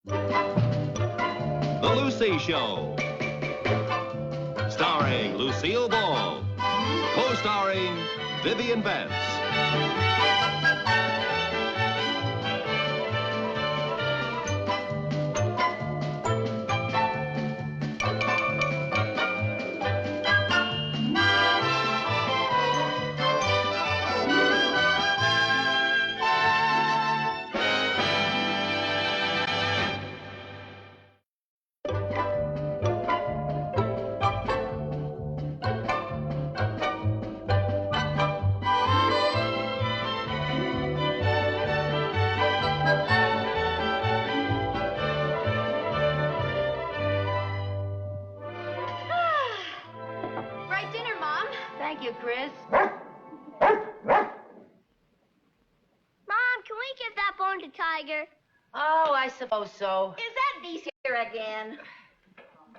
The Lucy Show. Starring Lucille Ball. Co-starring Vivian Vance. Thank you, Chris. Mom, can we give that bone to Tiger? Oh, I suppose so. Is that Beast here again?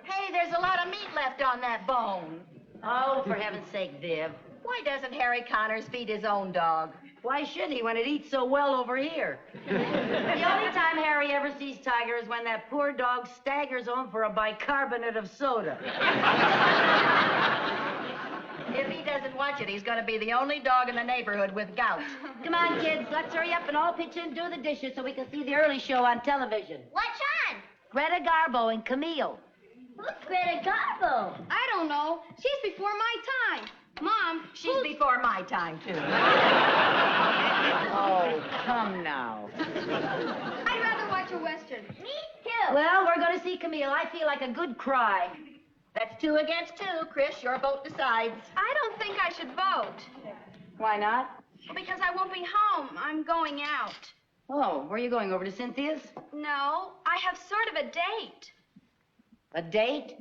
Hey, there's a lot of meat left on that bone. Oh, for heaven's sake, Viv. Why doesn't Harry Connors feed his own dog? Why should he when it eats so well over here? The only time Harry ever sees Tiger is when that poor dog staggers home for a bicarbonate of soda. If he doesn't watch it, he's going to be the only dog in the neighborhood with gout. Come on, kids, let's hurry up and all pitch in and do the dishes so we can see the early show on television. What's on? Greta Garbo and Camille. Who's Greta Garbo? I don't know. She's before my time. Mom, She's before my time, too. Oh, come now. I'd rather watch a Western. Me too. Well, we're going to see Camille. I feel like a good cry. That's 2 against 2. Chris, your vote decides. I don't think I should vote. Why not? Because I won't be home. I'm going out. Oh, where are you going? Over to Cynthia's? No, I have sort of a date. A date?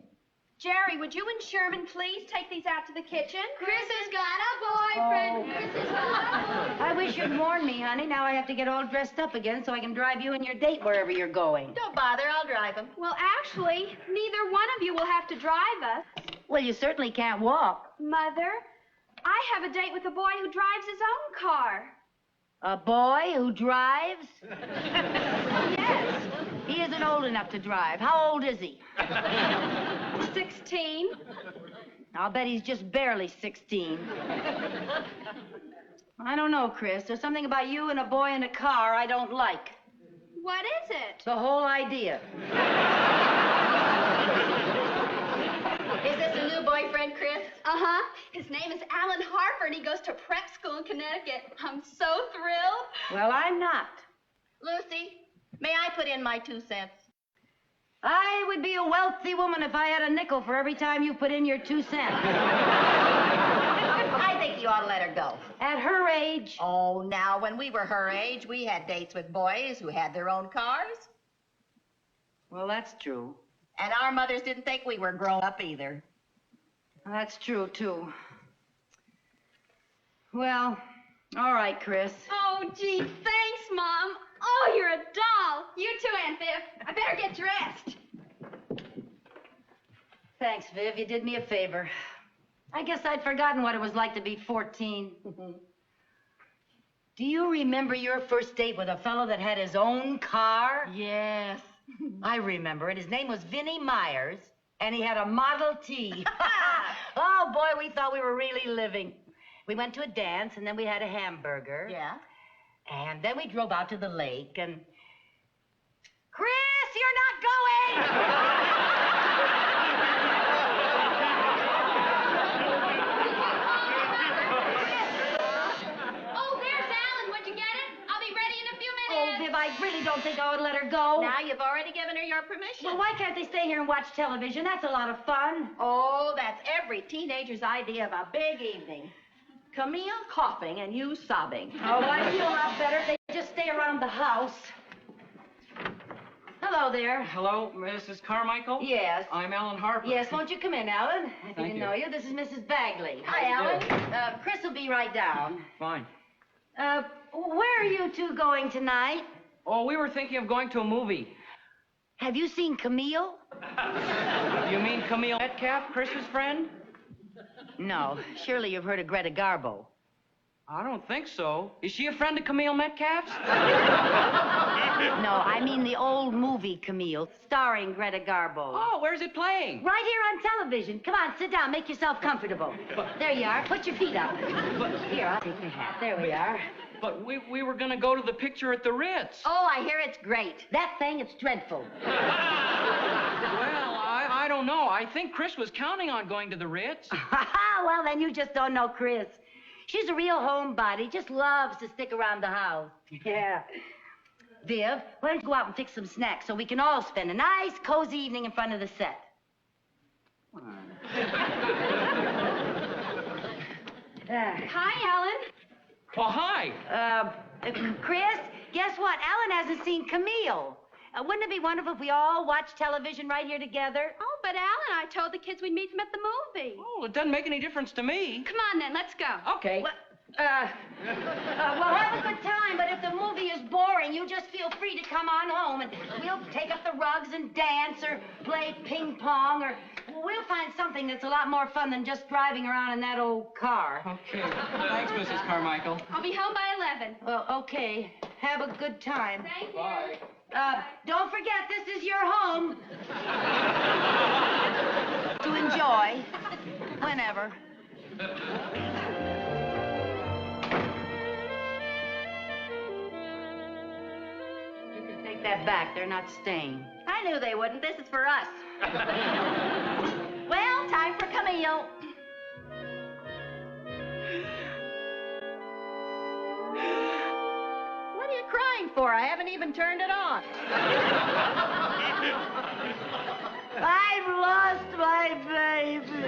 Jerry, would you and Sherman please take these out to the kitchen? Chris has got a boyfriend. Oh. Chris has got a boyfriend. I wish you'd warn me, honey. Now I have to get all dressed up again so I can drive you and your date wherever you're going. Don't bother, I'll drive him. Well, actually, neither one of you will have to drive us. Well, you certainly can't walk. Mother, I have a date with a boy who drives his own car. A boy who drives? Yes. He isn't old enough to drive. How old is he? 16. I'll bet he's just barely 16. I don't know, Chris. There's something about you and a boy in a car I don't like. What is it? The whole idea. Is this a new boyfriend, Chris? Uh-huh. His name is Alan Harper, and he goes to prep school in Connecticut. I'm so thrilled. Well, I'm not. Lucy, may I put in my 2 cents? I would be a wealthy woman if I had a nickel for every time you put in your 2 cents. I think you ought to let her go. At her age. Oh, now, when we were her age, we had dates with boys who had their own cars. Well, that's true. And our mothers didn't think we were grown up either. That's true, too. Well, all right, Chris. Oh, gee, thanks, Mom. Oh, you're a doll. You too, Aunt Viv. I better get dressed. Thanks, Viv. You did me a favor. I guess I'd forgotten what it was like to be 14. Do you remember your first date with a fellow that had his own car? Yes. I remember it. His name was Vinnie Myers, and he had a Model T. Oh, boy, we thought we were really living. We went to a dance, and then we had a hamburger. Yeah? And then we drove out to the lake, and... Chris, you're not going! Oh, there's Alan. Would you get it? I'll be ready in a few Oh, minutes. Viv, I really don't think I would let her go. Now you've already given her your permission. Well, why can't they stay here and watch television? That's a lot of fun. Oh, that's every teenager's idea of a big evening. Camille coughing and you sobbing. Oh, I feel a lot better if they just stay around the house. Hello there. Hello, Mrs. Carmichael? Yes. I'm Alan Harper. Yes, won't you come in, Alan? If he Thank didn't you. know you, this is Mrs. Bagley. Hi, Alan. Chris will be right down. Fine. Where are you two going tonight? Oh, we were thinking of going to a movie. Have you seen Camille? You mean Camille Metcalf, Chris's friend? No. Surely you've heard of Greta Garbo. I don't think so. Is she a friend of Camille Metcalf's? No, I mean the old movie Camille, starring Greta Garbo. Oh, where's it playing? Right here on television. Come on, sit down. Make yourself comfortable. There you are. Put your feet up. Here, I'll take your hat. There we are. But we were going to go to the picture at the Ritz. Oh, I hear it's great. That thing, it's dreadful. Well, I don't know. I think Chris was counting on going to the Ritz. Well, then you just don't know Chris. She's a real homebody. Just loves to stick around the house. Yeah. Viv, why don't you go out and fix some snacks so we can all spend a nice, cozy evening in front of the set? Hi, Alan. Oh, hi. Chris, guess what? Alan hasn't seen Camille. Wouldn't it be wonderful if we all watched television right here together? Oh, but Alan, I told the kids we'd meet them at the movie. Oh, it doesn't make any difference to me. Come on, then. Let's go. Okay. Well, have a good time, but if the movie is boring, you just feel free to come on home, and we'll take up the rugs and dance or play ping pong, or we'll find something that's a lot more fun than just driving around in that old car. Okay. Thanks, Mrs. Carmichael. I'll be home by 11. Well, okay. Have a good time. Thank you. Bye. Don't forget, this is your home. To enjoy. Whenever. You can take that back. They're not staying. I knew they wouldn't. This is for us. Well, time for Camille. What are you crying for? I haven't even turned it on. I've lost my baby.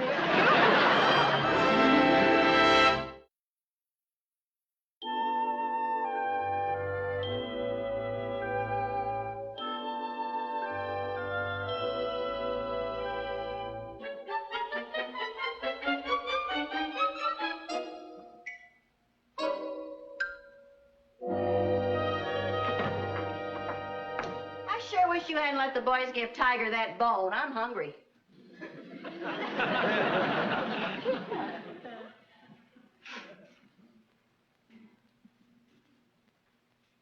I sure wish you hadn't let the boys give Tiger that bone. I'm hungry.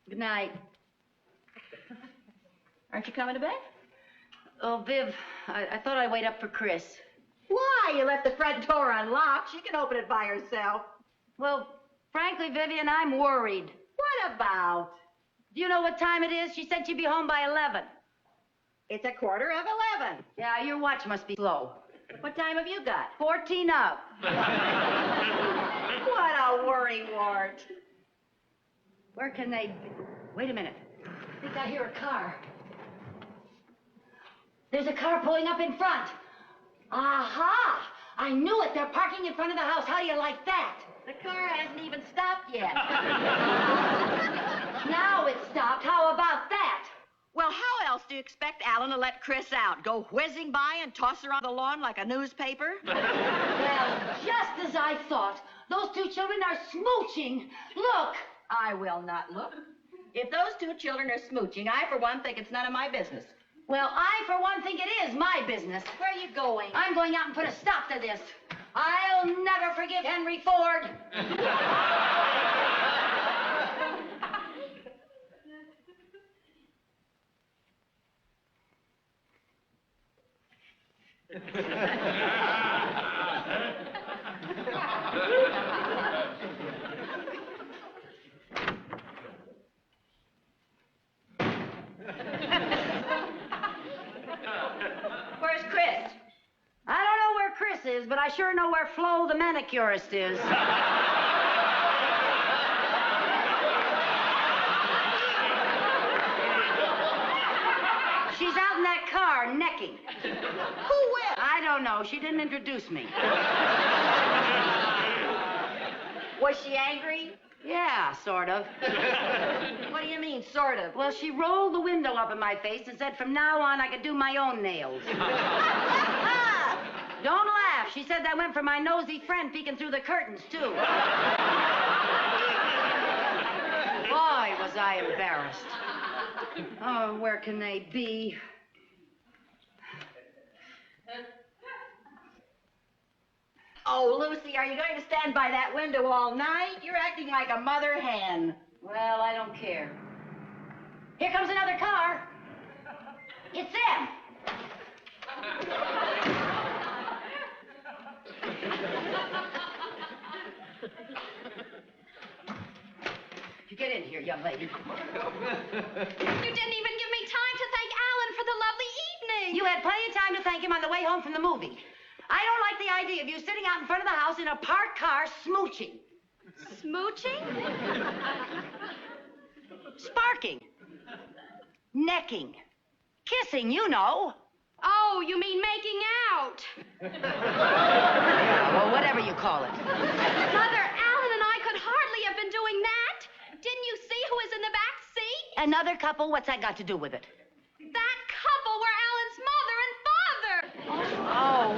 Good night. Aren't you coming to bed? Oh, Viv, I thought I'd wait up for Chris. Why? You left the front door unlocked. She can open it by herself. Well, frankly, Vivian, I'm worried. What about? Do you know what time it is? She said she'd be home by 11. It's 11:15. Yeah, your watch must be slow. What time have you got? 14 up. What a worrywart. Where can they be? Wait a minute. I think I hear a car. There's a car pulling up in front. Aha! I knew it. They're parking in front of the house. How do you like that? The car hasn't even stopped yet. Now it's stopped. How about that? Well, how else do you expect Alan to let Chris out? Go whizzing by and toss her on the lawn like a newspaper? Well, just as I thought. Those two children are smooching. Look. I will not look. If those two children are smooching, I, for one, think it's none of my business. Well, I, for one, think it is my business. Where are you going? I'm going out and put a stop to this. I'll never forgive Henry Ford. Where's Chris? I don't know where Chris is, but I sure know where Flo the manicurist is. She's out in that car, necking. Who will? I don't know. She didn't introduce me. Was she angry? Yeah, sort of. What do you mean, sort of? Well, she rolled the window up in my face and said from now on I could do my own nails. Don't laugh. She said that went for my nosy friend peeking through the curtains, too. Boy, was I embarrassed. Oh, where can they be? Oh, Lucy, are you going to stand by that window all night? You're acting like a mother hen. Well, I don't care. Here comes another car. It's them. You get in here, young lady. You didn't even give me time to thank Alan for the lovely evening. You had plenty of time to thank him on the way home from the movie. I don't like the idea of you sitting out in front of the house in a parked car smooching. Smooching? Sparking. Necking. Kissing, you know. Oh, you mean making out. Yeah, well, whatever you call it. Mother, Alan and I could hardly have been doing that. Didn't you see who was in the back seat? Another couple? What's that got to do with it? That couple were Alan's mother and father. Oh.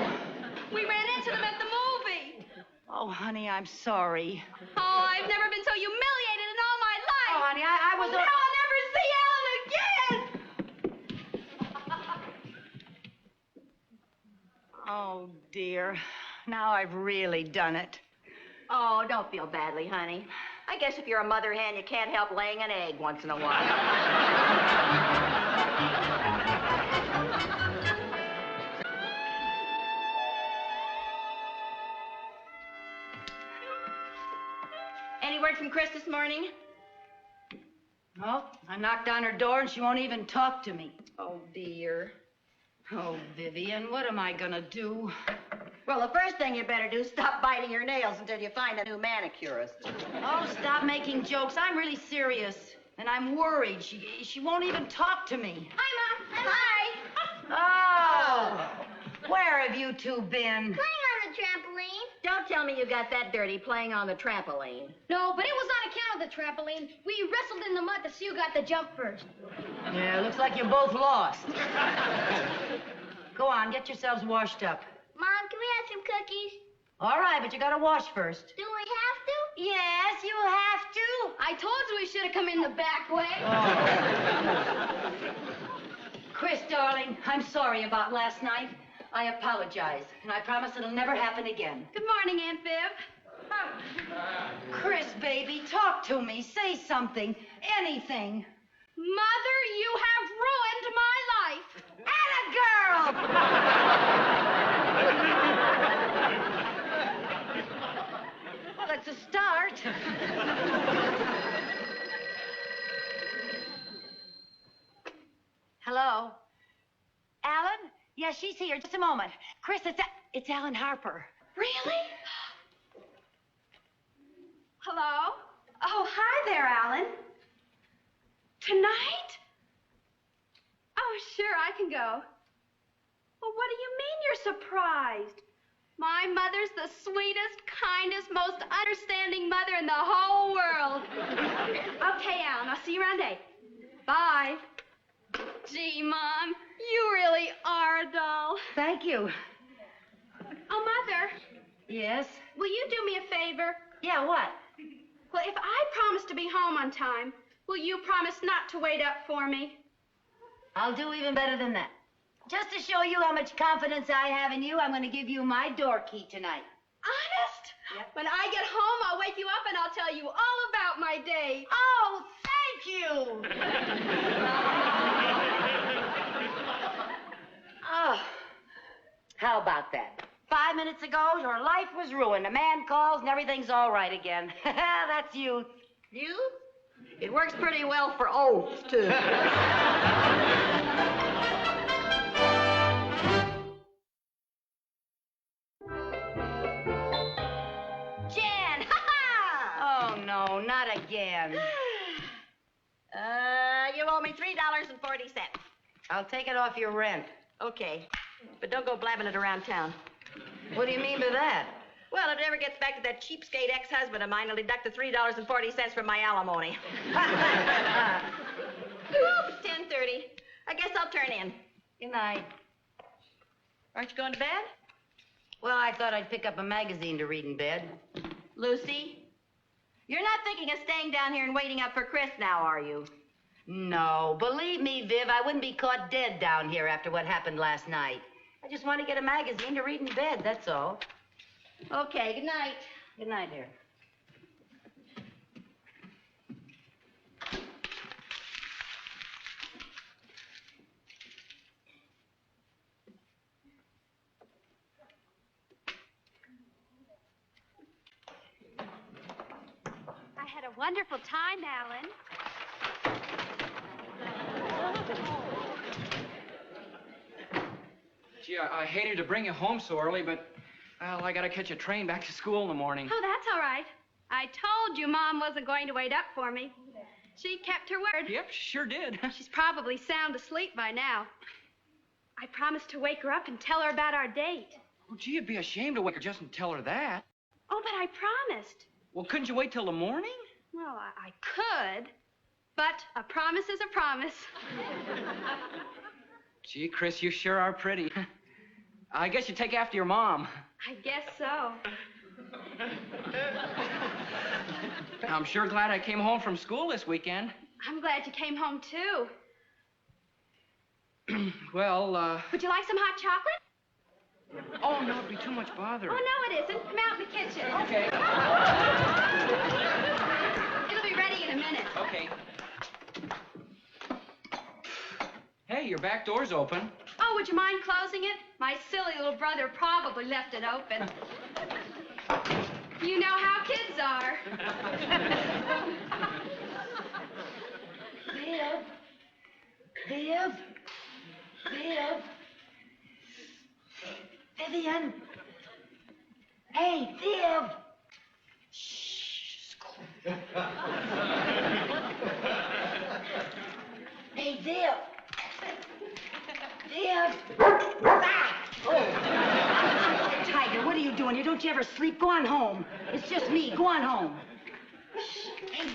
We ran into them at the movie. Oh, honey, I'm sorry. Oh, I've never been so humiliated in all my life. Oh, honey, I was... Now I'll never see Alan again. Oh, dear. Now I've really done it. Oh, don't feel badly, honey. I guess if you're a mother hen, you can't help laying an egg once in a while. Any word from Chris this morning? Oh, I knocked on her door and she won't even talk to me. Oh, dear. Oh, Vivian, what am I gonna do? Well, the first thing you better do is stop biting your nails until you find a new manicurist. Oh, stop making jokes. I'm really serious. And I'm worried. She won't even talk to me. Hi, Mom. Hi. Oh! Where have you two been? Playing on the trampoline. Don't tell me you got that dirty playing on the trampoline. No, but it was on account of the trampoline. We wrestled in the mud to see who got the jump first. Yeah, looks like you're both lost. Go on, get yourselves washed up. Mom, can we have some cookies? All right, but you gotta wash first. Do we have to? Yes, you have to. I told you we should have come in the back way. Chris, darling, I'm sorry about last night. I apologize, and I promise it'll never happen again. Good morning, Aunt Viv. Chris, baby, talk to me. Say something. Anything. Mother, you have ruined my life. Atta girl! Well, that's a start. Hello? Alan? Yeah, she's here. Just a moment. Chris, it's Alan Harper. Really? Hello? Oh, hi there, Alan. Tonight? Oh, sure, I can go. Well, what do you mean you're surprised? My mother's the sweetest, kindest, most understanding mother in the whole world. Okay, Alan, I'll see you around 8. Bye. Gee, Mom, you really are a doll. Thank you. Oh, Mother, Yes? will you do me a favor? Yeah, what? Well, if I promise to be home on time, will you promise not to wait up for me? I'll do even better than that. Just to show you how much confidence I have in you, I'm going to give you my door key tonight. Honest? Yep. When I get home, I'll wake you up and I'll tell you all about my day. Oh, thank you! Oh, how about that? 5 minutes ago, your life was ruined. A man calls and everything's all right again. That's you. You? It works pretty well for oaths, too. Jan! Ha-ha! Oh, no, not again. You owe me $3.40. I'll take it off your rent. Okay. But don't go blabbing it around town. What do you mean by that? Well, if it ever gets back to that cheapskate ex-husband of mine, I'll deduct the $3.40 from my alimony. Oops, 10:30. I guess I'll turn in. Good night. Aren't you going to bed? Well, I thought I'd pick up a magazine to read in bed. Lucy, you're not thinking of staying down here and waiting up for Chris now, are you? No, believe me, Viv, I wouldn't be caught dead down here after what happened last night. I just want to get a magazine to read in bed, that's all. Okay, good night. Good night, dear. I had a wonderful time, Alan. Gee, I hated to bring you home so early, but, well, I gotta catch a train back to school in the morning. Oh, that's all right. I told you Mom wasn't going to wait up for me. She kept her word. Yep, sure did. She's probably sound asleep by now. I promised to wake her up and tell her about our date. Oh, gee, it'd be a shame to wake her just and tell her that. Oh, but I promised. Well, couldn't you wait till the morning? Well, I could, but a promise is a promise. Gee, Chris, you sure are pretty. I guess you take after your mom. I guess so. I'm sure glad I came home from school this weekend. I'm glad you came home, too. Well, Would you like some hot chocolate? Oh, no, it'd be too much bother. Oh, no, it isn't. Come out in the kitchen. Okay. It'll be ready in a minute. Okay. Hey, your back door's open. Oh, would you mind closing it? My silly little brother probably left it open. You know how kids are. Viv. Vivian. Hey, Viv. Shh. Hey, Viv. Oh. Tiger, what are you doing? Don't you ever sleep? Go on home. It's just me. Go on home. Hey,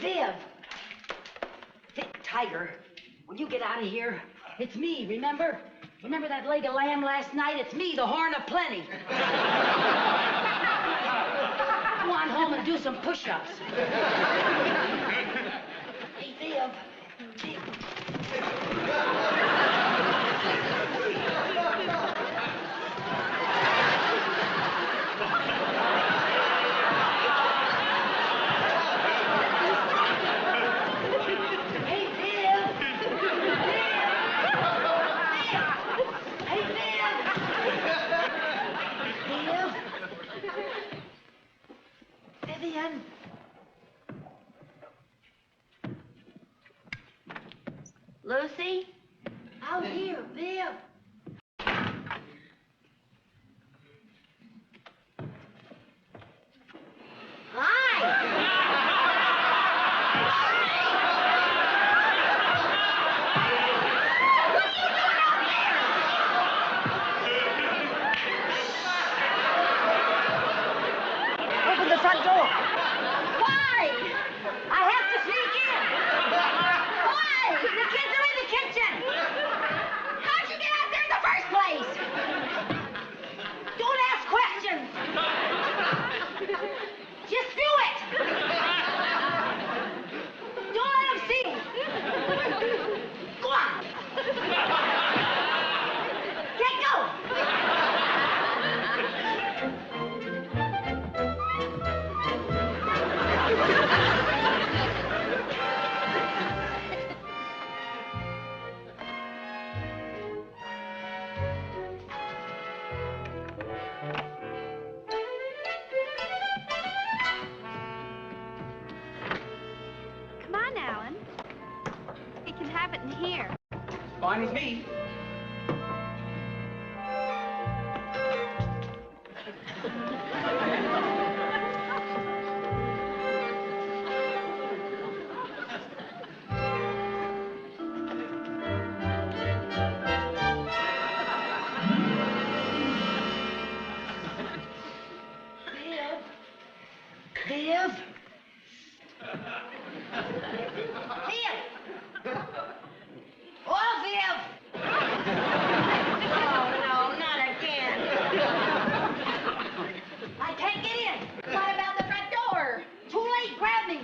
Viv. Tiger, will you get out of here? It's me, remember? Remember that leg of lamb last night? It's me, the horn of plenty. Go on home and do some push-ups. Hey, Viv. Vivian. Lucy? Out here, Viv. Open the front door. Why? I have to sneak in. Why? The kids are in the kitchen. How'd you get out there in the first place? Don't ask questions. Just do it. Don't let them see. Go on. Get going. Come on, Alan. You can have it in here. Fine with me. Viv? Oh, Viv! Oh, no, not again. I can't get in. What about the front door? Too late, grab me.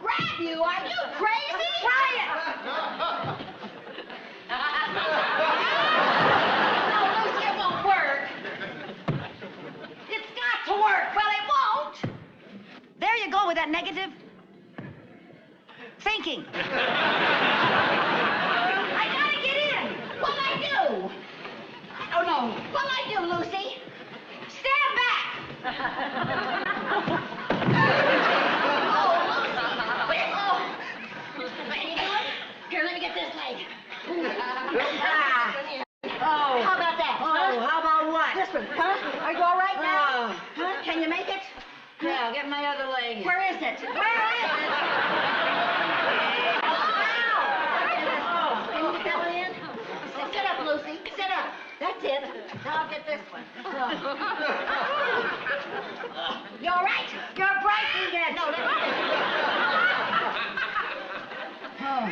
Grab you? Are you crazy? Try it. No, Lucy, it won't work. It's got to work. negative? Thinking. I gotta get in. What'll I do? Oh, no. What'll I do, Lucy? Stand back. Here, let me get this leg. Oh. How about that? Oh, how about what? This one, huh? Are you all right now? Huh? Can you make it? Yeah, get my other leg. Where is it? Where is it? Can you get that one in? Sit up, Lucy. Sit up. That's it. Now I'll get this one. You all right? You're breaking it. No, let me. Oh.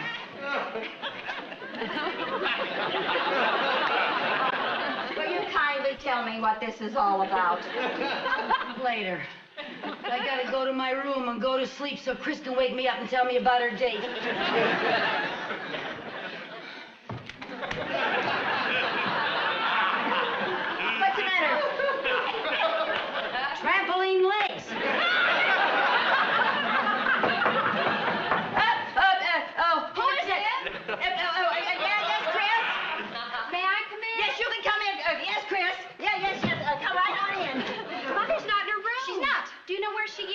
Will you kindly tell me what this is all about? Later. I gotta go to my room and go to sleep so Chris can wake me up and tell me about her date. What's the matter? Trampoline legs. Who is it? Yes, Chris? May I come in? Yes, you can come in. Yes, Chris. Yes. Come right on in. Mother's not in her room. She's not. Do you know where she is?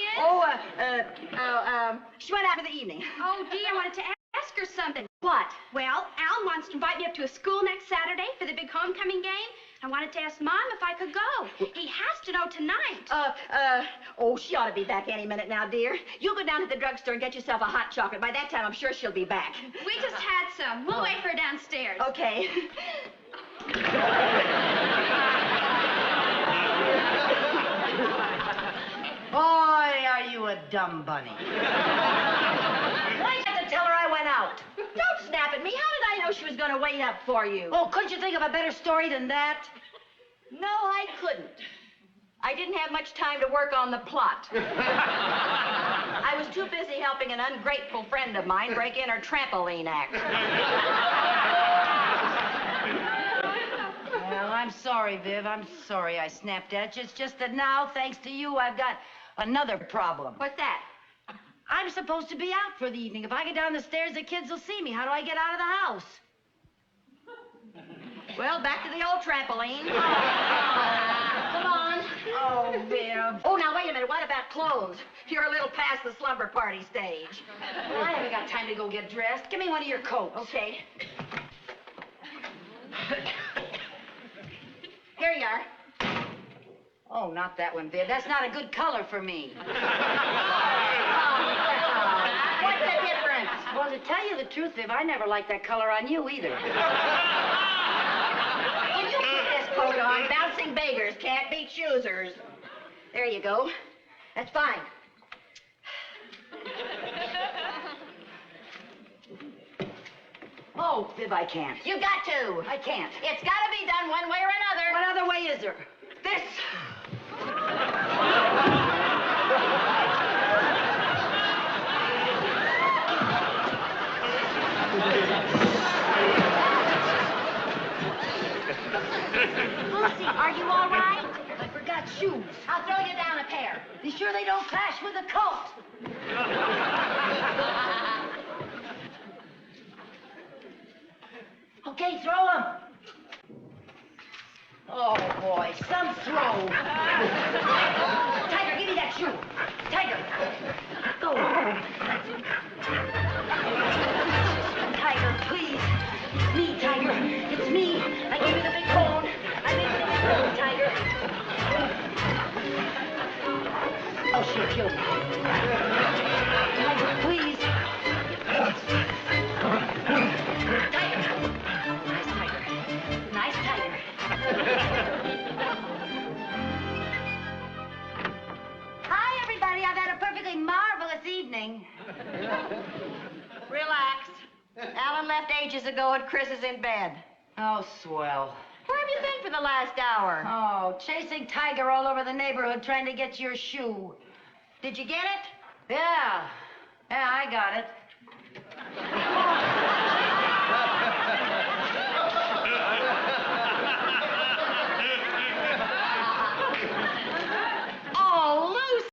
She went out for the evening. Oh, Dee, I wanted to ask her something. What? Well, Al wants to invite me up to a school next Saturday for the big homecoming game. I wanted to ask Mom if I could go. He has to know tonight. She ought to be back any minute now, dear. You'll go down to the drugstore and get yourself a hot chocolate. By that time, I'm sure she'll be back. We just had some. We'll wait for her downstairs. Okay. Boy, are you a dumb bunny. Why'd you have to tell her I went out? Don't snap at me. How did I know she was going to wait up for you? Oh, couldn't you think of a better story than that? No, I couldn't. I didn't have much time to work on the plot. I was too busy helping an ungrateful friend of mine break in her trampoline act. Well, I'm sorry, Viv. I'm sorry I snapped at you. It's just that now, thanks to you, I've got another problem. What's that? I'm supposed to be out for the evening. If I get down the stairs, the kids will see me. How do I get out of the house? Well, back to the old trampoline. Come on. Oh, Viv. Oh, now, wait a minute. What about clothes? You're a little past the slumber party stage. Well, I haven't got time to go get dressed. Give me one of your coats. Okay. Here you are. Oh, not that one, Viv. That's not a good color for me. What's the difference? Well, to tell you the truth, Viv, I never liked that color on you either. Well, you put this coat on. Bouncing beggars can't beat choosers. There you go. That's fine. Oh, Viv, I can't. You got to. I can't. It's got to be done one way or another. What other way is there? This. Lucy, are you all right? I forgot shoes. I'll throw you down a pair. Be sure they don't clash with the coat. Okay, throw them. Oh, boy, some throw. Tiger, give me that shoe. Tiger. Go. Tiger, please. It's me, Tiger. It's me. I gave you the big bone. I gave you the big bone, Tiger. Oh, she'll kill me. Tiger, please. Tiger. Nice tiger. Nice tiger. Hi, everybody. I've had a perfectly marvelous evening. Relax. Alan left ages ago and Chris is in bed. Oh, swell. Where have you been for the last hour? Oh, chasing Tiger all over the neighborhood trying to get your shoe. Did you get it? Yeah. Yeah, I got it.